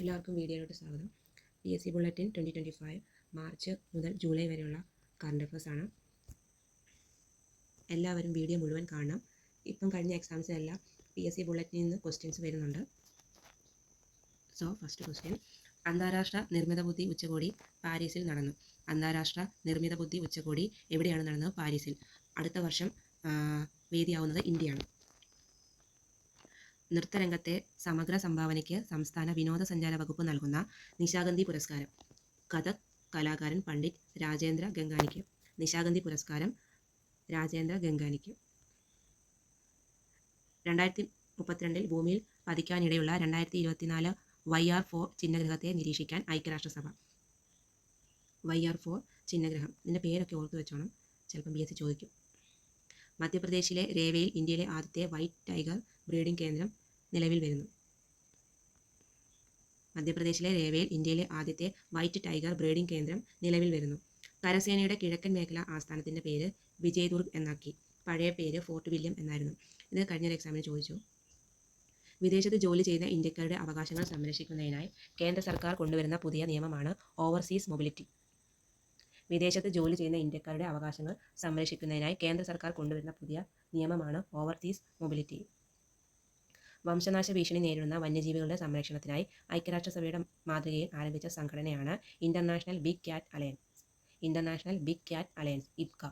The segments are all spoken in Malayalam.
എല്ലാവർക്കും വീഡിയോയിലോട്ട് സ്വാഗതം. PSC ബുള്ളറ്റിൻ 2025 മാർച്ച് മുതൽ ജൂലൈ വരെയുള്ള കറണ്ട് അഫയേഴ്സ് ആണ്. എല്ലാവരും വീഡിയോ മുഴുവൻ കാണണം. ഇപ്പം കഴിഞ്ഞ എക്സാംസിനെല്ലാം PSC ബുള്ളറ്റിനിൽ നിന്ന് ക്വസ്റ്റ്യൻസ് വരുന്നുണ്ട്. സോ ഫസ്റ്റ് ക്വസ്റ്റ്യൻ, അന്താരാഷ്ട്ര നിർമ്മിത ബുദ്ധി ഉച്ചകോടി പാരീസിൽ നടന്നു. അന്താരാഷ്ട്ര നിർമ്മിത ബുദ്ധി ഉച്ചകോടി എവിടെയാണ് നടന്നത്? പാരീസിൽ. അടുത്ത വർഷം വേദിയാവുന്നത് ഇന്ത്യയാണ്. നൃത്തരംഗത്തെ സമഗ്ര സംഭാവനയ്ക്ക് സംസ്ഥാന വിനോദസഞ്ചാര വകുപ്പ് നൽകുന്ന നിശാഗന്ധി പുരസ്കാരം കഥക് കലാകാരൻ പണ്ഡിറ്റ് രാജേന്ദ്ര ഗംഗാനിക്ക്. നിശാഗന്ധി പുരസ്കാരം രാജേന്ദ്ര ഗംഗാനിക്ക്. 2032 ഭൂമിയിൽ പതിക്കാനിടയുള്ള 2024 YR4 ചിഹ്നഗ്രഹത്തെ നിരീക്ഷിക്കാൻ ഐക്യരാഷ്ട്രസഭ. YR4 ചിഹ്നഗ്രഹം, ഇതിൻ്റെ പേരൊക്കെ ഓർത്ത് വെച്ചോണം, ചിലപ്പം PSC ചോദിക്കും. മധ്യപ്രദേശിലെ രേവയിൽ ഇന്ത്യയിലെ ആദ്യത്തെ വൈറ്റ് ടൈഗർ ബ്രീഡിംഗ് കേന്ദ്രം നിലവിൽ വരുന്നു. മധ്യപ്രദേശിലെ രേവയിൽ ഇന്ത്യയിലെ ആദ്യത്തെ വൈറ്റ് ടൈഗർ ബ്രീഡിംഗ് കേന്ദ്രം നിലവിൽ വരുന്നു. കരസേനയുടെ കിഴക്കൻ മേഖല ആസ്ഥാനത്തിൻ്റെ പേര് വിജയ്ദുർഗ് എന്നാക്കി. പഴയ പേര് ഫോർട്ട് വില്യം എന്നായിരുന്നു. ഇത് കഴിഞ്ഞൊരു എക്സാമിന് ചോദിച്ചു. വിദേശത്ത് ജോലി ചെയ്യുന്ന ഇന്ത്യക്കാരുടെ അവകാശങ്ങൾ സംരക്ഷിക്കുന്നതിനായി കേന്ദ്ര സർക്കാർ കൊണ്ടുവരുന്ന പുതിയ നിയമമാണ് ഓവർസീസ് മൊബിലിറ്റി. വിദേശത്ത് ജോലി ചെയ്യുന്ന ഇന്ത്യക്കാരുടെ അവകാശങ്ങൾ സംരക്ഷിക്കുന്നതിനായി കേന്ദ്ര സർക്കാർ കൊണ്ടുവരുന്ന പുതിയ നിയമമാണ് ഓവർസീസ് മൊബിലിറ്റി. വംശനാശ ഭീഷണി നേരിടുന്ന വന്യജീവികളുടെ സംരക്ഷണത്തിനായി ഐക്യരാഷ്ട്രസഭയുടെ മാതൃകയിൽ ആരംഭിച്ച സംഘടനയാണ് international big cat alliance. International big cat alliance, IBCA.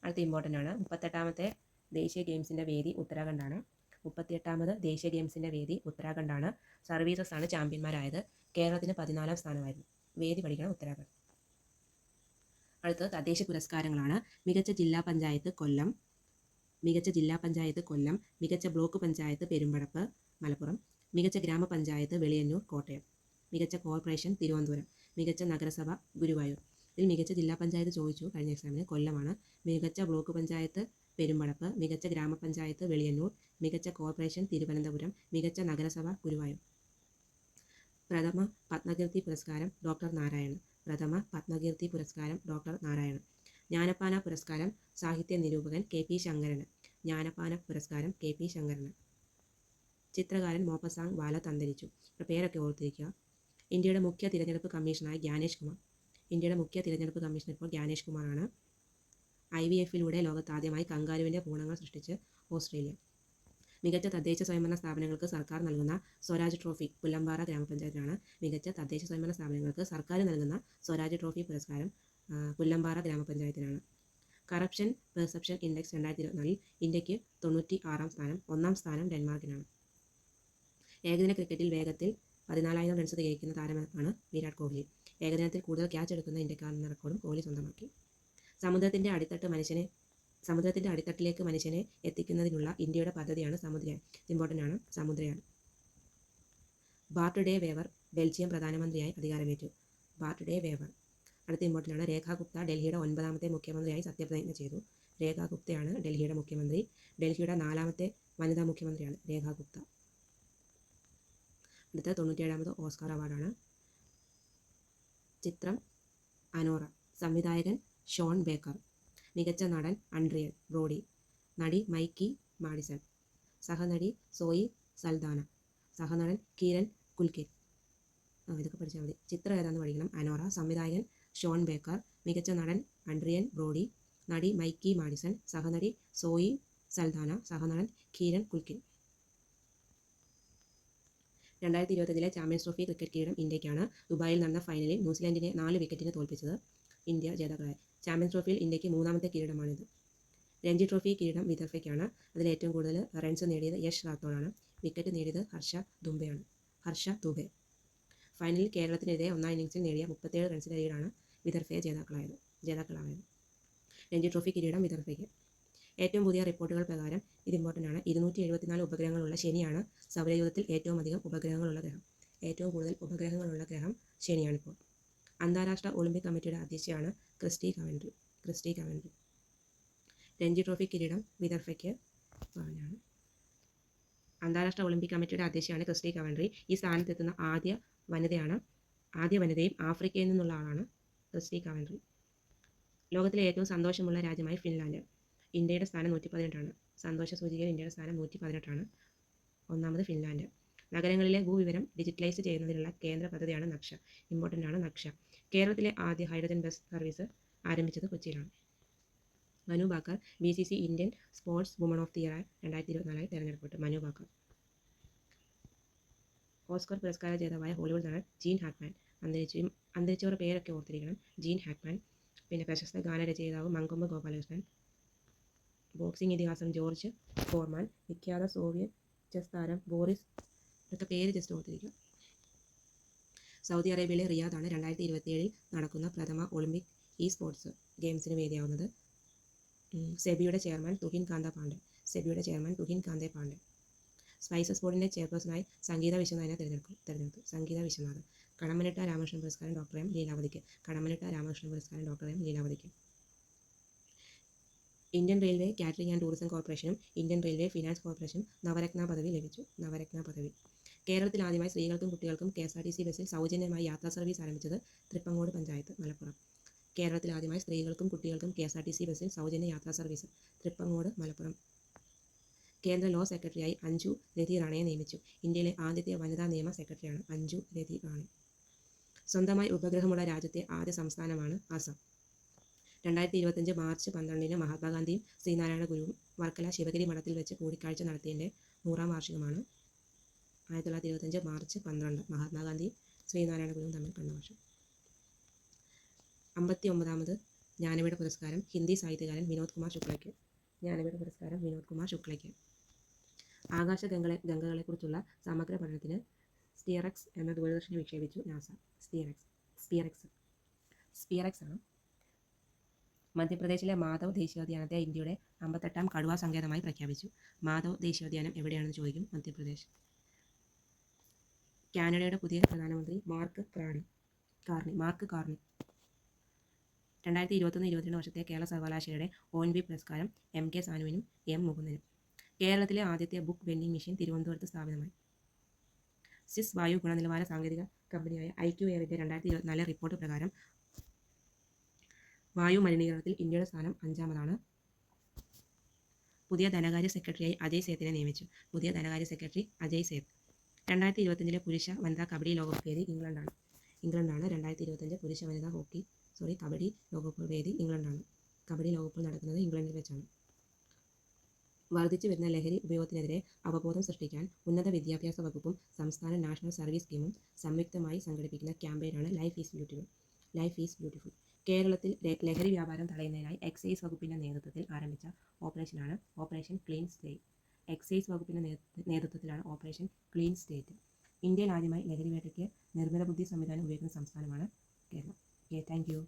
അടുത്ത ഇമ്പോർട്ടൻ്റ് ആണ്. 38ാമത്തെ ദേശീയ ഗെയിംസിൻ്റെ വേദി ഉത്തരാഖണ്ഡാണ്. 38ാമത് ദേശീയ ഗെയിംസിൻ്റെ വേദി ഉത്തരാഖണ്ഡാണ്. സർവീസസ് ആണ് ചാമ്പ്യന്മാരായത്. കേരളത്തിന് 14ാം സ്ഥാനമായിരുന്നു. വേദി പഠിക്കണം, ഉത്തരാഖണ്ഡ്. അടുത്തത് തദ്ദേശ പുരസ്കാരങ്ങളാണ്. മികച്ച ജില്ലാ പഞ്ചായത്ത് കൊല്ലം, മികച്ച ജില്ലാ പഞ്ചായത്ത് കൊല്ലം, മികച്ച ബ്ലോക്ക് പഞ്ചായത്ത് പെരുമ്പടപ്പ് മലപ്പുറം, മികച്ച ഗ്രാമപഞ്ചായത്ത് വെളിയന്നൂർ കോട്ടയം, മികച്ച കോർപ്പറേഷൻ തിരുവനന്തപുരം, മികച്ച നഗരസഭ ഗുരുവായൂർ. ഇതിൽ മികച്ച ജില്ലാ പഞ്ചായത്ത് ചോദിച്ചു കഴിഞ്ഞ എക്സാമിന്, കൊല്ലമാണ്. മികച്ച ബ്ലോക്ക് പഞ്ചായത്ത് പെരുമ്പടപ്പ്, മികച്ച ഗ്രാമപഞ്ചായത്ത് വെളിയന്നൂർ, മികച്ച കോർപ്പറേഷൻ തിരുവനന്തപുരം, മികച്ച നഗരസഭ ഗുരുവായൂർ. പ്രഥമ പത്മകീർത്തി പുരസ്കാരം ഡോക്ടർ നാരായണൻ. പ്രഥമ പത്മകീർത്തി പുരസ്കാരം ഡോക്ടർ നാരായണൻ. ജ്ഞാനപ്പാന പുരസ്കാരം സാഹിത്യ നിരൂപകൻ KP ശങ്കരന്. ജ്ഞാനപ്പാന പുരസ്കാരം KP ശങ്കരന്. ചിത്രകാരൻ മോപ്പസാങ് വാലത്ത് അന്തരിച്ചു. പേരൊക്കെ ഓർത്തിരിക്കുക. ഇന്ത്യയുടെ മുഖ്യ തിരഞ്ഞെടുപ്പ് കമ്മീഷനായി ജ്ഞാനേഷ് കുമാർ. ഇന്ത്യയുടെ മുഖ്യ തിരഞ്ഞെടുപ്പ് കമ്മീഷൻ ഇപ്പോൾ ജ്ഞാനേഷ് കുമാറാണ്. IVF-ലൂടെ ലോകത്താദ്യമായി കങ്കാരുവിൻ്റെ ഭ്രൂണങ്ങൾ സൃഷ്ടിച്ച് ഓസ്ട്രേലിയ. മികച്ച തദ്ദേശ സ്വയംഭരണ സ്ഥാപനങ്ങൾക്ക് സർക്കാർ നൽകുന്ന സ്വരാജ് ട്രോഫി പുല്ലമ്പാറ ഗ്രാമപഞ്ചായത്തിനാണ്. മികച്ച തദ്ദേശ സ്വയംഭരണ സ്ഥാപനങ്ങൾക്ക് സർക്കാർ നൽകുന്ന സ്വരാജ് ട്രോഫി പുരസ്കാരം പുല്ലമ്പാറ ഗ്രാമപഞ്ചായത്തിനാണ്. കറപ്ഷൻ പെർസെപ്ഷൻ ഇൻഡെക്സ് 2024 ഇന്ത്യക്ക് 96ാം സ്ഥാനം. 1ാം സ്ഥാനം ഡെൻമാർക്കിനാണ്. ഏകദിന ക്രിക്കറ്റിൽ വേഗത്തിൽ 14,000 റൺസ് തികയ്ക്കുന്ന താരമാണ് വിരാട് കോഹ്ലി. ഏകദിനത്തിൽ കൂടുതൽ ക്യാച്ച് എടുക്കുന്ന ഇന്ത്യക്കാരെന്ന റെക്കോർഡും കോഹ്ലി സ്വന്തമാക്കി. സമുദ്രത്തിൻ്റെ അടിത്തട്ടിലേക്ക് മനുഷ്യനെ എത്തിക്കുന്നതിനുള്ള ഇന്ത്യയുടെ പദ്ധതിയാണ് സമുദ്രയാൻ. ഇമ്പോർട്ടൻ്റ് ആണ്, Samudrayaan. Bart day waiver Belgium പ്രധാനമന്ത്രിയായി അധികാരമേറ്റു. Bart day waiver. അടുത്ത ഇമ്പോർട്ടൻ്റ് ആണ്. രേഖ ഗുപ്ത ഡൽഹിയുടെ 9ാമത്തെ മുഖ്യമന്ത്രിയായി സത്യപ്രതിജ്ഞ ചെയ്തു. രേഖ ഗുപ്തയാണ് ഡൽഹിയുടെ മുഖ്യമന്ത്രി. ഡൽഹിയുടെ 4ാമത്തെ വനിതാ മുഖ്യമന്ത്രിയാണ് രേഖ ഗുപ്ത. അടുത്ത 97ാമത് ഓസ്കാർ അവാർഡാണ്. ചിത്രം അനോറ. സംവിധായകൻ ഷോൺ ബേക്കർ. മികച്ച നടൻ അഡ്രിയൻ ബ്രോഡി. നടി മൈക്കി മാഡിസൺ. സഹനടി സോയി സൽദാന. സഹനടൻ കീരൻ കുൽക്കിൻ. ഇതൊക്കെ പഠിച്ചാൽ മതി. ചിത്രം ഏതാണെന്ന് പഠിക്കണം. അനോറ. സംവിധായകൻ ഷോൺ ബേക്കർ. മികച്ച നടൻ അഡ്രിയൻ ബ്രോഡി. നടി മൈക്കി മാഡിസൺ. സഹനടി സോയി സൽദാന. സഹനടൻ കീരൻ കുൽക്കിൻ. 2025 ചാമ്പ്യൻസ് ട്രോഫി ക്രിക്കറ്റ് കിരീടം ഇന്ത്യക്കാണ്. ദുബായിൽ നടന്ന ഫൈനലിൽ ന്യൂസിലൻഡിനെ 4 വിക്കറ്റിന് തോൽപ്പിച്ചത് ഇന്ത്യ ജേതാക്കളായി. ചാമ്പ്യൻസ് ട്രോഫിയിൽ ഇന്ത്യക്ക് 3ാമത്തെ കിരീടമാണിത്. രഞ്ജി ട്രോഫി കിരീടം വിദർഭയ്ക്കാണ്. അതിൽ ഏറ്റവും കൂടുതൽ റൺസ് നേടിയത് യശ് റാത്തോഡാണ്. വിക്കറ്റ് നേടിയത് ഹർഷ ദുബെ. ഫൈനലിൽ കേരളത്തിനെതിരെ 1ാം ഇന്നിംഗ്സിൽ നേടിയ 37 റൺസിൻ്റെ ലീഡാണ് വിദർഭയെ ജേതാക്കളായത്. രഞ്ജി ട്രോഫി കിരീടം വിദർഭയ്ക്ക്. ഏറ്റവും പുതിയ റിപ്പോർട്ടുകൾ പ്രകാരം ഇത് ഇമ്പോർട്ടൻ്റ് ആണ്. 274 ഉപഗ്രഹങ്ങളുള്ള ശനിയാണ് സൗരയൂഥത്തിൽ ഏറ്റവും അധികം ഉപഗ്രഹങ്ങളുള്ള ഗ്രഹം. ഏറ്റവും കൂടുതൽ ഉപഗ്രഹങ്ങളുള്ള ഗ്രഹം ശനിയാണിപ്പോൾ. അന്താരാഷ്ട്ര ഒളിമ്പിക് കമ്മിറ്റിയുടെ അധ്യക്ഷയാണ് ക്രിസ്റ്റി കവൻട്രി. രഞ്ജി ട്രോഫി കിരീടം വിദർഭയ്ക്ക് പറഞ്ഞാണ്. അന്താരാഷ്ട്ര ഒളിമ്പിക് കമ്മിറ്റിയുടെ അധ്യക്ഷയാണ് ക്രിസ്റ്റി കവൻട്രി. ഈ സ്ഥാനത്തെത്തുന്ന ആദ്യ വനിതയും ആഫ്രിക്കയിൽ നിന്നുള്ള ആളാണ് ക്രിസ്റ്റി കവൻട്രി. ലോകത്തിലെ ഏറ്റവും സന്തോഷമുള്ള രാജ്യമായി ഫിൻലാൻഡ്. ഇന്ത്യയുടെ സ്ഥാനം 118ആണ്. സന്തോഷ സൂചികയിൽ ഇന്ത്യയുടെ സ്ഥാനം 118ആണ്. 1ാമത് ഫിൻലാൻഡ്. നഗരങ്ങളിലെ ഭൂവിവരം ഡിജിറ്റലൈസ് ചെയ്യുന്നതിനുള്ള കേന്ദ്ര പദ്ധതിയാണ് നക്ഷ. ഇമ്പോർട്ടൻ്റ് ആണ് നക്ഷ. കേരളത്തിലെ ആദ്യ ഹൈഡ്രജൻ ബസ് സർവീസ് ആരംഭിച്ചത് കൊച്ചിയിലാണ്. Manu Bhaker BCC Indian sportswoman of the year 2024 തെരഞ്ഞെടുക്കപ്പെട്ടു. മനു ഭാക്കർ. ഓസ്കർ പുരസ്കാര ജേതാവായ ഹോളിവുഡ് നടൻ ജീൻ ഹാക്മാൻ അന്തരിച്ചവരുടെ പേരൊക്കെ ഓർത്തിരിക്കണം. Gene Hackman. പിന്നെ പ്രശസ്ത ഗാനരചയിതാവ് മങ്കൊമ്പ് ഗോപാലകൃഷ്ണൻ. ബോക്സിംഗ് ഇതിഹാസം ജോർജ് ഫോർമാൻ. വിഖ്യാത സോവിയറ്റ് ചെസ് താരം ബോറിസ്. ഇതൊക്കെ പേര് ജസ്റ്റ് ഓർത്തിരിക്കുക. സൗദി അറേബ്യയിലെ റിയാദാണ് 2027 നടക്കുന്ന പ്രഥമ ഒളിമ്പിക് സ്പോർട്സ് ഗെയിംസിന് വേദിയാവുന്നത്. സെബിയുടെ ചെയർമാൻ തുഹിൻ കാന്തെ പാണ്ഡെ. സ്പൈസസ് ബോർഡിൻ്റെ ചെയർപേഴ്സണായി സംഗീത വിശ്വനാഥിനെ തിരഞ്ഞെടുത്തു. സംഗീത വിശ്വനാഥ്. കടമ്മനിട്ട രാമകൃഷ്ണൻ പുരസ്കാരം ഡോക്ടർ എം ലീലാവതിക്ക്. Indian railway catering and tourism കോർപ്പറേഷനും ഇന്ത്യൻ റെയിൽവേ ഫിനാൻസ് കോർപ്പറേഷനും നവരത്ന പദവി ലഭിച്ചു. കേരളത്തിൽ ആദ്യമായി സ്ത്രീകൾക്കും കുട്ടികൾക്കും KSRTC ബസ്സിൽ സൗജന്യമായി യാത്രാ സർവീസ് ആരംഭിച്ചത് തൃപ്പങ്ങോട് പഞ്ചായത്ത്, മലപ്പുറം. കേരളത്തിൽ ആദ്യമായി സ്ത്രീകൾക്കും കുട്ടികൾക്കും KSRTC ബസ്സിൽ സൗജന്യ യാത്രാ സർവീസ്. തൃപ്പങ്ങോട്, മലപ്പുറം. കേന്ദ്ര ലോ സെക്രട്ടറിയായി അഞ്ജു രതി റാണയെ നിയമിച്ചു. ഇന്ത്യയിലെ ആദ്യത്തെ വനിതാ നിയമ സെക്രട്ടറിയാണ് അഞ്ജു രതി റാണെ. സ്വന്തമായി ഉപഗ്രഹമുള്ള രാജ്യത്തെ ആദ്യ സംസ്ഥാനമാണ് ആസാം. 2025 മാർച്ച് 12 മഹാത്മാഗാന്ധിയും ശ്രീനാരായണ ഗുരുവും വർക്കല ശിവഗിരി മഠത്തിൽ വെച്ച് കൂടിക്കാഴ്ച നടത്തിയതിൻ്റെ 100ാം വാർഷികമാണ്. 1925 മാർച്ച് 12 മഹാത്മാഗാന്ധിയും ശ്രീനാരായണ ഗുരുവും തമ്മിൽ കണ്ട വർഷം. 59ാമത് ജ്ഞാനപീഠ പുരസ്കാരം ഹിന്ദി സാഹിത്യകാരൻ വിനോദ് കുമാർ ശുക്ലയ്ക്ക്. ആകാശ ഗംഗകളെക്കുറിച്ചുള്ള സമഗ്ര പഠനത്തിന് സ്പിയറെക്സ് എന്ന ദൂരദർശിനി വിക്ഷേപിച്ചു നാസ. സ്പിയറെക്സ് ആണ്. മധ്യപ്രദേശിലെ മാധവ് ദേശീയോദ്യാനത്തെ ഇന്ത്യയുടെ 58ാം കടുവാ സങ്കേതമായി പ്രഖ്യാപിച്ചു. മാധവ് ദേശീയോദ്യാനം എവിടെയാണെന്ന് ചോദിക്കും. മധ്യപ്രദേശ്. കാനഡയുടെ പുതിയ പ്രധാനമന്ത്രി മാർക്ക് കാർണി. 2021-22 വർഷത്തെ കേരള സർവകലാശാലയുടെ ONV പുരസ്കാരം MK സാനുവിനും M മുകുന്ദനും. കേരളത്തിലെ ആദ്യത്തെ ബുക്ക് വെൻഡിംഗ് മെഷീൻ തിരുവനന്തപുരത്ത് സ്ഥാപിതമായി. സ്വിസ് വായു ഗുണനിലവാര സാങ്കേതിക കമ്പനിയായ IQAറിൻ്റെ 2024 റിപ്പോർട്ട് പ്രകാരം വായു മലിനീകരണത്തിൽ ഇന്ത്യയുടെ സ്ഥാനം 5ാമതാണ്. പുതിയ ധനകാര്യ സെക്രട്ടറിയായി അജയ് സേത്തിനെ നിയമിച്ചു. 2025 പുരുഷ വനിതാ കബഡി ലോകകപ്പ് വേദി ഇംഗ്ലണ്ടാണ്. 2025 പുരുഷ വനിതാ കബഡി ലോകകപ്പ് വേദി ഇംഗ്ലണ്ടാണ്. കബഡി ലോകകപ്പ് നടക്കുന്നത് ഇംഗ്ലണ്ടിൽ വെച്ചാണ്. വർദ്ധിച്ചു വരുന്ന ലഹരി ഉപയോഗത്തിനെതിരെ അവബോധം സൃഷ്ടിക്കാൻ ഉന്നത വിദ്യാഭ്യാസ വകുപ്പും സംസ്ഥാന നാഷണൽ സർവീസ് സ്കീമും സംയുക്തമായി സംഘടിപ്പിക്കുന്ന ക്യാമ്പയിനാണ് ലൈഫ് ഈസ് ബ്യൂട്ടിഫുൾ. കേരളത്തിൽ ലഹരി വ്യാപാരം തടയുന്നതിനായി എക്സൈസ് വകുപ്പിൻ്റെ നേതൃത്വത്തിൽ ആരംഭിച്ച ഓപ്പറേഷനാണ് ഓപ്പറേഷൻ ക്ലീൻ സ്റ്റേറ്റ്. ഇന്ത്യയിൽ ആദ്യമായി ലഹരി വേട്ടയ്ക്ക് നിർമ്മിത ബുദ്ധി സംവിധാനം ഉപയോഗിക്കുന്ന സംസ്ഥാനമാണ് കേരളം. Thank you.